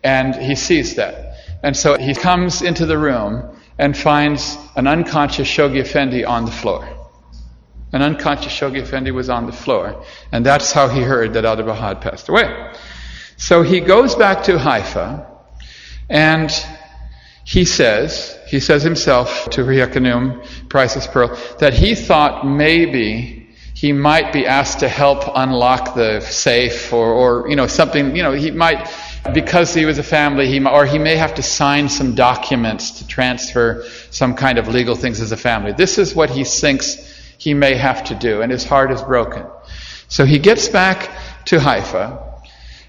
and he sees that. And so he comes into the room and finds an unconscious Shoghi Effendi on the floor. An unconscious Shoghi Effendi was on the floor, and that's how he heard that Abdu'l-Baha had passed away. So he goes back to Haifa, and he says himself to Riyakanum, Priceless Pearl, that he thought maybe he might be asked to help unlock the safe or something, he might, because he was a family, he may have to sign some documents to transfer some kind of legal things as a family. This is what he thinks he may have to do, and his heart is broken. So he gets back to Haifa,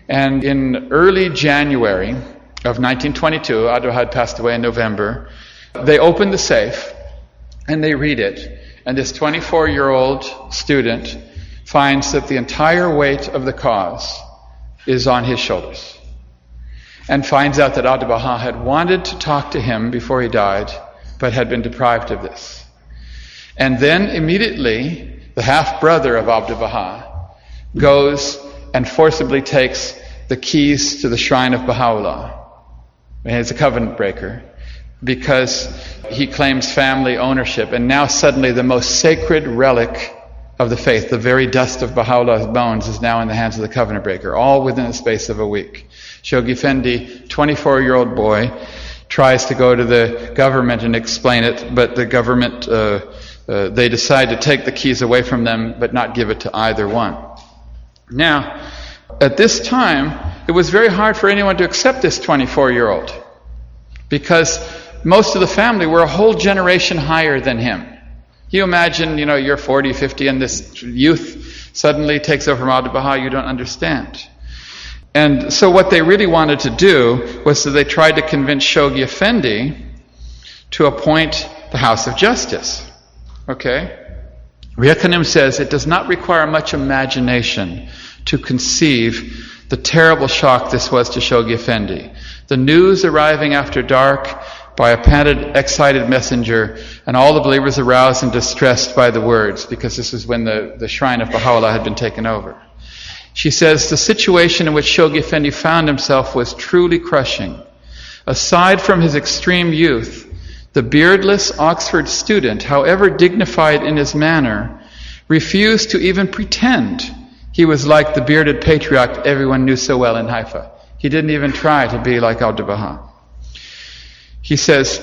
and in early January of 1922, Abdu'l-Baha had passed away in November, they open the safe and they read it, and this 24-year-old student finds that the entire weight of the cause is on his shoulders, and finds out that Abdu'l-Baha had wanted to talk to him before he died, but had been deprived of this. And then immediately, the half-brother of Abdu'l-Baha goes and forcibly takes the keys to the shrine of Baha'u'llah. And he's a covenant breaker, because he claims family ownership, and now suddenly the most sacred relic of the faith, the very dust of Baha'u'llah's bones, is now in the hands of the covenant breaker, all within the space of a week. Shoghi Effendi, 24-year-old boy, tries to go to the government and explain it, but the government, they decide to take the keys away from them, but not give it to either one. Now, at this time, it was very hard for anyone to accept this 24-year-old, because most of the family were a whole generation higher than him. You imagine, you're 40, 50, and this youth suddenly takes over from Abdu'l-Baha, you don't understand. And so what they really wanted to do was that they tried to convince Shoghi Effendi to appoint the House of Justice. Okay? Riyakanum says, it does not require much imagination to conceive the terrible shock this was to Shoghi Effendi. The news arriving after dark by a panicked, excited messenger, and all the believers aroused and distressed by the words, because this is when the shrine of Baha'u'llah had been taken over. She says, the situation in which Shoghi Effendi found himself was truly crushing. Aside from his extreme youth, the beardless Oxford student, however dignified in his manner, refused to even pretend he was like the bearded patriarch everyone knew so well in Haifa. He didn't even try to be like Abdu'l-Baha. He says,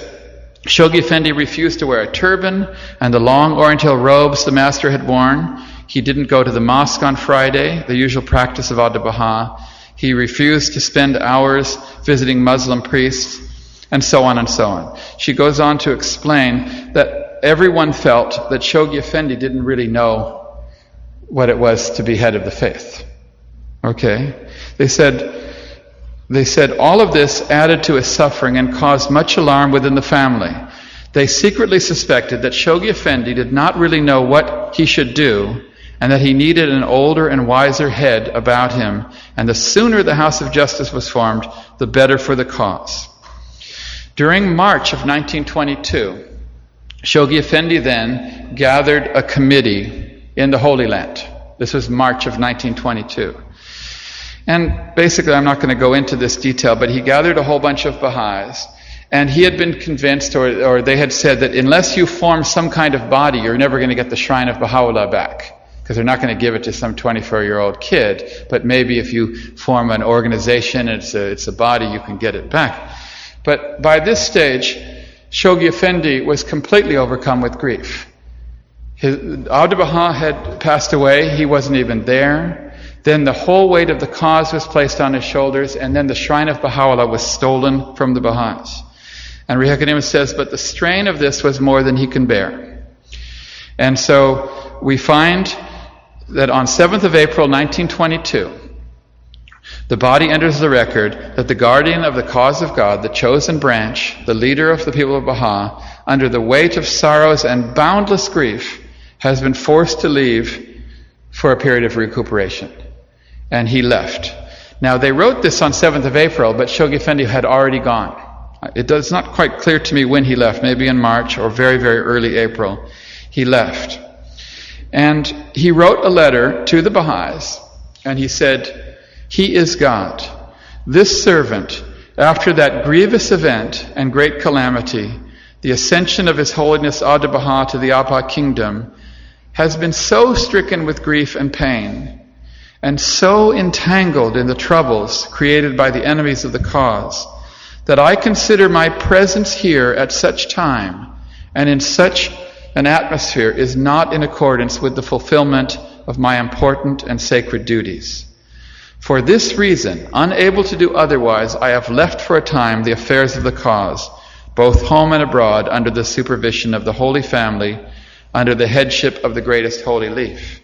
Shoghi Effendi refused to wear a turban and the long oriental robes the master had worn. He didn't go to the mosque on Friday, the usual practice of Abdu'l-Baha. He refused to spend hours visiting Muslim priests, and so on and so on. She goes on to explain that everyone felt that Shoghi Effendi didn't really know what it was to be head of the faith. Okay? They said all of this added to his suffering and caused much alarm within the family. They secretly suspected that Shoghi Effendi did not really know what he should do, and that he needed an older and wiser head about him, and the sooner the House of Justice was formed, the better for the cause. During March of 1922, Shoghi Effendi then gathered a committee in the Holy Land. This was March of 1922. And basically, I'm not going to go into this detail, but he gathered a whole bunch of Baha'is, and he had been convinced, or they had said, that unless you form some kind of body, you're never going to get the shrine of Baha'u'llah back, because they're not going to give it to some 24-year-old kid, but maybe if you form an organization, it's a body, you can get it back. But by this stage, Shoghi Effendi was completely overcome with grief. Abdu'l-Baha had passed away, he wasn't even there. Then the whole weight of the cause was placed on his shoulders, and then the shrine of Baha'u'llah was stolen from the Baha'is. And Riyakanum says, but the strain of this was more than he can bear. And so we find that on 7th of April 1922, The body enters the record that the guardian of the cause of God, the chosen branch, the leader of the people of Baha, under the weight of sorrows and boundless grief, has been forced to leave for a period of recuperation. And he left. Now, they wrote this on 7th of April, but Shoghi Effendi had already gone. It's not quite clear to me when he left, maybe in March or very, very early April. He left. And he wrote a letter to the Baha'is, and he said, "He is God. This servant, after that grievous event and great calamity, the ascension of His Holiness Abd Baha to the Abha kingdom, has been so stricken with grief and pain, and so entangled in the troubles created by the enemies of the cause, that I consider my presence here at such time and in such an atmosphere is not in accordance with the fulfillment of my important and sacred duties. For this reason, unable to do otherwise, I have left for a time the affairs of the cause, both home and abroad, under the supervision of the Holy Family, under the headship of the greatest holy leaf.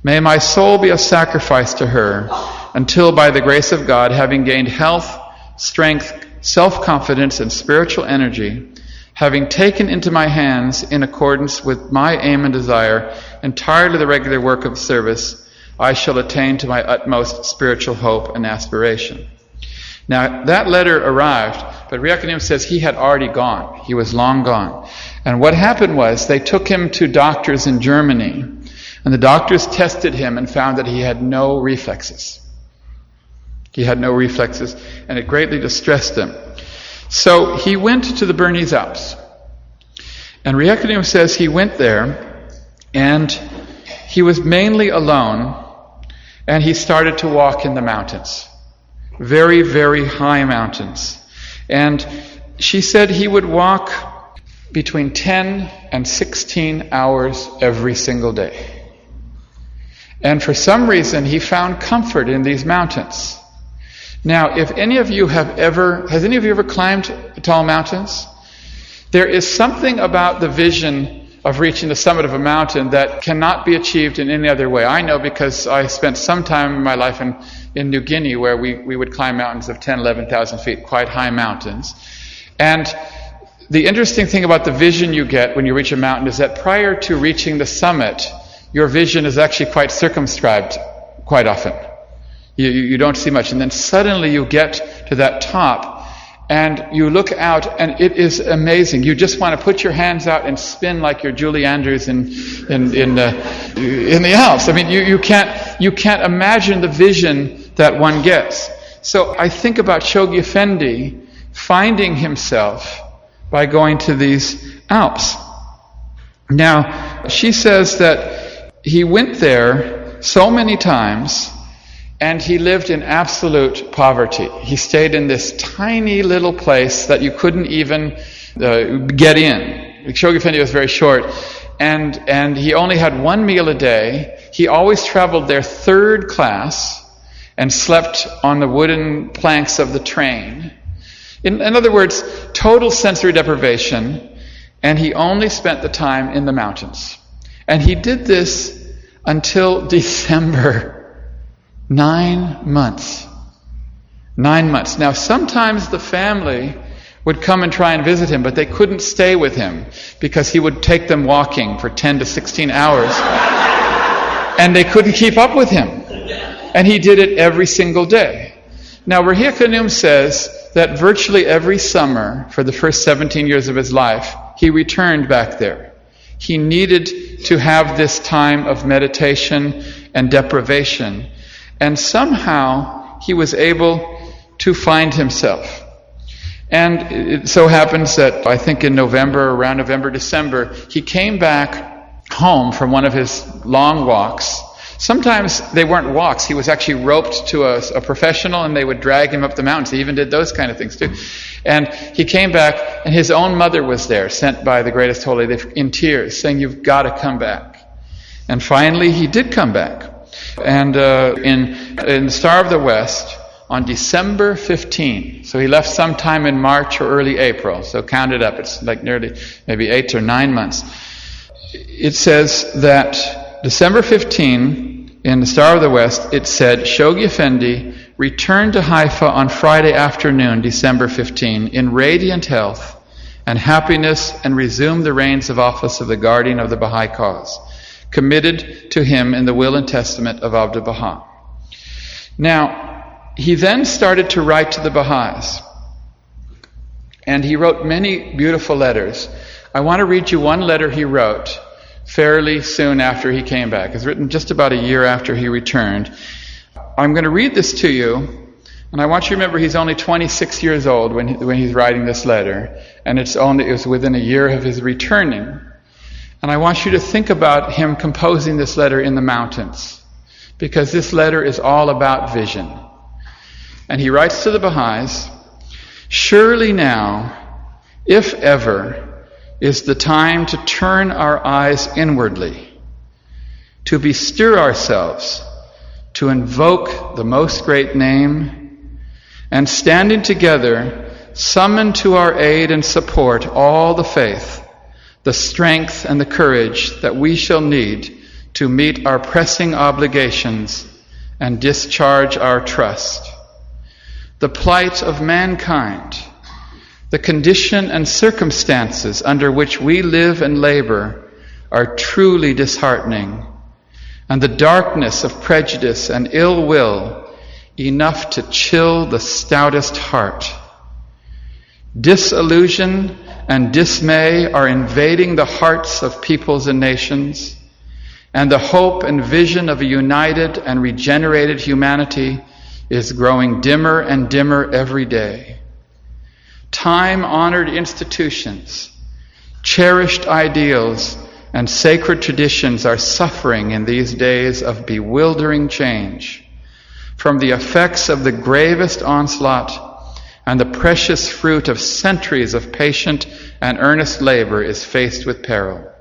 May my soul be a sacrifice to her, until by the grace of God, having gained health, strength, self-confidence, and spiritual energy, having taken into my hands, in accordance with my aim and desire, entirely the regular work of service, I shall attain to my utmost spiritual hope and aspiration." Now, that letter arrived, but Riyakunim says he had already gone. He was long gone. And what happened was, they took him to doctors in Germany, and the doctors tested him and found that he had no reflexes. He had no reflexes, and it greatly distressed him. So he went to the Bernese Alps. And Riyakunim says he went there, and he was mainly alone, and he started to walk in the mountains. Very, very high mountains. And she said he would walk between 10 and 16 hours every single day. And for some reason, he found comfort in these mountains. Now, if any of you has any of you ever climbed tall mountains? There is something about the vision of reaching the summit of a mountain that cannot be achieved in any other way. I know because I spent some time in my life in New Guinea where we would climb mountains of 10, 11,000 feet, quite high mountains. And the interesting thing about the vision you get when you reach a mountain is that prior to reaching the summit, your vision is actually quite circumscribed quite often. You don't see much. And then suddenly you get to that top and you look out and it is amazing. You just want to put your hands out and spin like you're Julie Andrews in the Alps. I mean, you can't imagine the vision that one gets. So I think about Shoghi Effendi finding himself by going to these Alps. Now, she says that he went there so many times, and he lived in absolute poverty. He stayed in this tiny little place that you couldn't even get in. Shoghi Effendi was very short, and he only had one meal a day. He always traveled there third class and slept on the wooden planks of the train. In other words, total sensory deprivation, and he only spent the time in the mountains. And he did this until December. 9 months. 9 months. Now, sometimes the family would come and try and visit him, but they couldn't stay with him because he would take them walking for 10 to 16 hours. And they couldn't keep up with him. And he did it every single day. Now, Rahia Khanum says that virtually every summer, for the first 17 years of his life, he returned back there. He needed to have this time of meditation and deprivation. And somehow he was able to find himself. And it so happens that I think in November, around November, December, he came back home from one of his long walks. Sometimes they weren't walks. He was actually roped to a professional and they would drag him up the mountains. He even did those kind of things too. And he came back and his own mother was there, sent by the greatest holy leaf, in tears, saying, "You've got to come back." And finally he did come back. And in the Star of the West, on December 15, so he left sometime in March or early April, so count it up, it's like nearly maybe 8 or 9 months. It says that December 15, in the Star of the West, it said, "Shoghi Effendi returned to Haifa on Friday afternoon, December 15, in radiant health and happiness, and resumed the reins of office of the guardian of the Baha'i cause, committed to him in the will and testament of Abdul Baha. Now, he then started to write to the Baha'is, and he wrote many beautiful letters. I want to read you one letter he wrote fairly soon after he came back. It's written just about a year after he returned. I'm going to read this to you, and I want you to remember he's only 26 years old when he's writing this letter, and it was within a year of his returning. And I want you to think about him composing this letter in the mountains, because this letter is all about vision. And he writes to the Baha'is, "Surely now, if ever, is the time to turn our eyes inwardly, to bestir ourselves, to invoke the Most Great Name, and standing together, summon to our aid and support all the faith, the strength and the courage that we shall need to meet our pressing obligations and discharge our trust. The plight of mankind, the condition and circumstances under which we live and labor are truly disheartening, and the darkness of prejudice and ill will enough to chill the stoutest heart. Disillusion and dismay are invading the hearts of peoples and nations, and the hope and vision of a united and regenerated humanity is growing dimmer and dimmer every day. Time-honored institutions, cherished ideals, and sacred traditions are suffering in these days of bewildering change from the effects of the gravest onslaught, and the precious fruit of centuries of patient and earnest labor is faced with peril.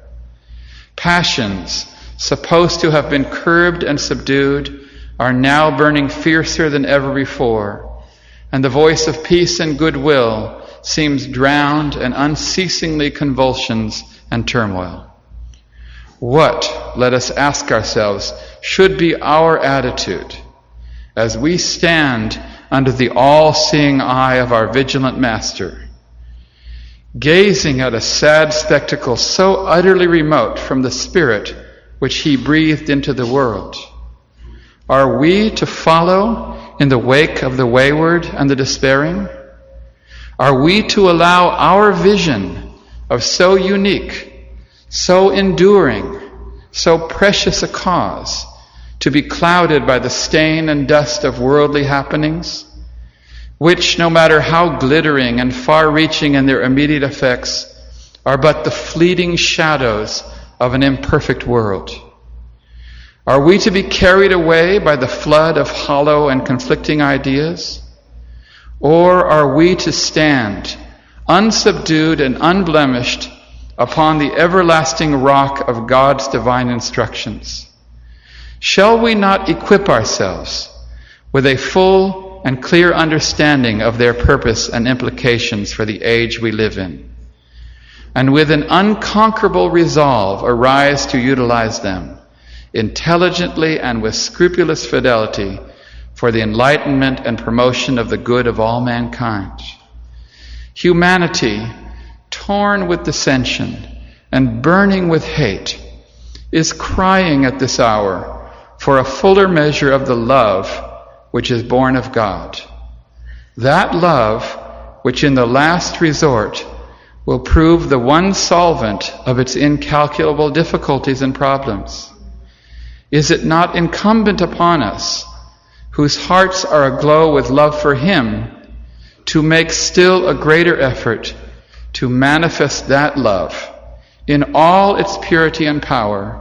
Passions, supposed to have been curbed and subdued, are now burning fiercer than ever before, and the voice of peace and goodwill seems drowned in unceasingly convulsions and turmoil. What, let us ask ourselves, should be our attitude as we stand under the all-seeing eye of our vigilant Master, gazing at a sad spectacle so utterly remote from the spirit which he breathed into the world? Are we to follow in the wake of the wayward and the despairing? Are we to allow our vision of so unique, so enduring, so precious a cause to be clouded by the stain and dust of worldly happenings, which, no matter how glittering and far-reaching in their immediate effects, are but the fleeting shadows of an imperfect world? Are we to be carried away by the flood of hollow and conflicting ideas? Or are we to stand unsubdued and unblemished upon the everlasting rock of God's divine instructions? Shall we not equip ourselves with a full and clear understanding of their purpose and implications for the age we live in, and with an unconquerable resolve arise to utilize them intelligently and with scrupulous fidelity for the enlightenment and promotion of the good of all mankind? Humanity, torn with dissension and burning with hate, is crying at this hour for a fuller measure of the love which is born of God. That love which in the last resort will prove the one solvent of its incalculable difficulties and problems. Is it not incumbent upon us, whose hearts are aglow with love for Him, to make still a greater effort to manifest that love in all its purity and power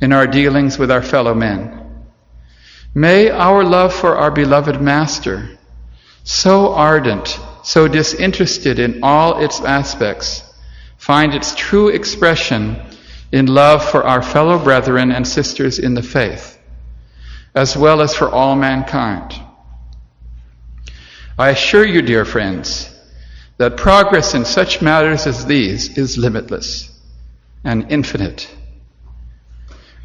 in our dealings with our fellow men? May our love for our beloved Master, so ardent, so disinterested in all its aspects, find its true expression in love for our fellow brethren and sisters in the faith, as well as for all mankind. I assure you, dear friends, that progress in such matters as these is limitless and infinite,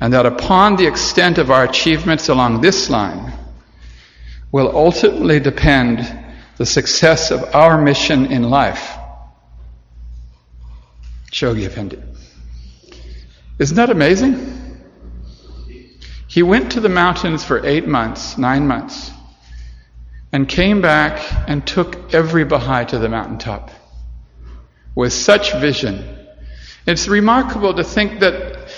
and that upon the extent of our achievements along this line, will ultimately depend the success of our mission in life. Shoghi Effendi. Isn't that amazing? He went to the mountains for 9 months, and came back and took every Baha'i to the mountaintop with such vision. It's remarkable to think that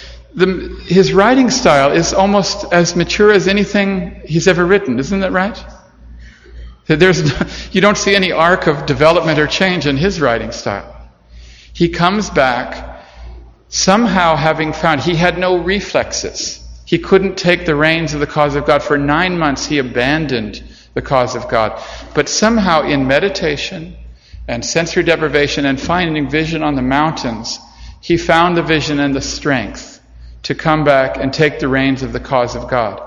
his writing style is almost as mature as anything he's ever written. Isn't that right? You don't see any arc of development or change in his writing style. He comes back somehow having found he had no reflexes. He couldn't take the reins of the cause of God. For 9 months he abandoned the cause of God. But somehow in meditation and sensory deprivation and finding vision on the mountains, he found the vision and the strength to come back and take the reins of the cause of God.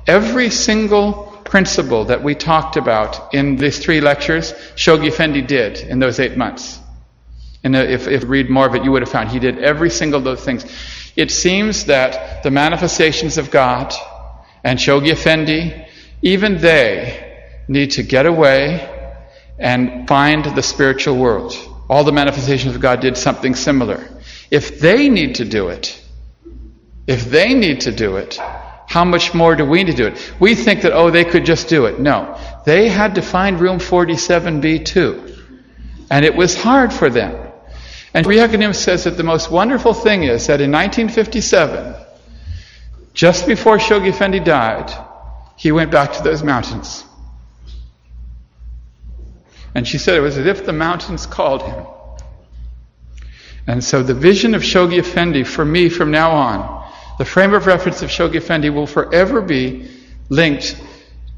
Every single principle that we talked about in these 3 lectures, Shoghi Effendi did in those 8 months. And if you read more of it, you would have found he did every single of those things. It seems that the manifestations of God and Shoghi Effendi, even they need to get away and find the spiritual world. All the manifestations of God did something similar. If they need to do it, how much more do we need to do it? We think that, they could just do it. No. They had to find room 47B too. And it was hard for them. And Shoghi says that the most wonderful thing is that in 1957, just before Shoghi Effendi died, he went back to those mountains. And she said it was as if the mountains called him. And so the vision of Shoghi Effendi, for me from now on, the frame of reference of Shoghi Effendi will forever be linked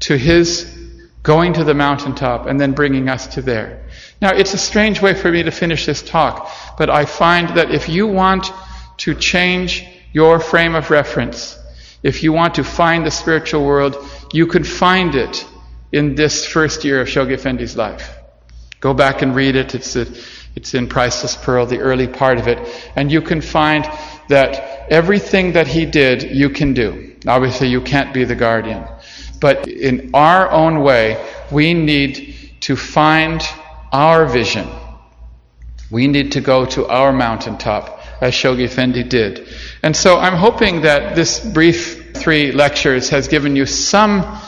to his going to the mountaintop and then bringing us to there. Now, it's a strange way for me to finish this talk, but I find that if you want to change your frame of reference, if you want to find the spiritual world, you can find it in this first year of Shoghi Effendi's life. Go back and read it. It's in Priceless Pearl, the early part of it. And you can find that everything that he did, you can do. Obviously, you can't be the guardian. But in our own way, we need to find our vision. We need to go to our mountaintop, as Shoghi Effendi did. And so I'm hoping that this brief 3 lectures has given you some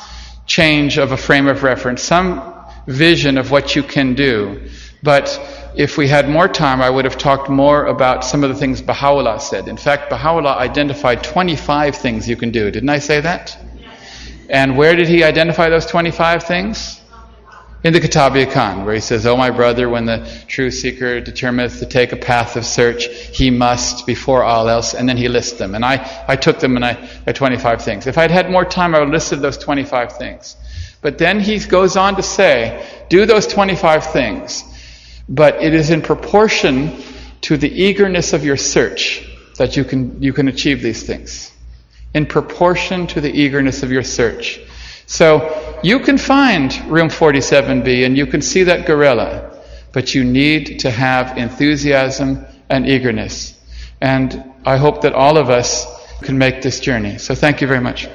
change of a frame of reference, some vision of what you can do. But if we had more time, I would have talked more about some of the things Baha'u'llah said. In fact, Baha'u'llah identified 25 things you can do. Didn't I say that? And where did he identify those 25 things? In the Kitab-i-Khan, where he says, "O my brother, when the true seeker determineth to take a path of search, he must before all else," and then he lists them. And I took them and I 25 things. If I'd had more time, I would have listed those 25 things. But then he goes on to say, do those 25 things, but it is in proportion to the eagerness of your search that you can achieve these things. In proportion to the eagerness of your search. So you can find room 47B and you can see that gorilla, but you need to have enthusiasm and eagerness. And I hope that all of us can make this journey. So thank you very much.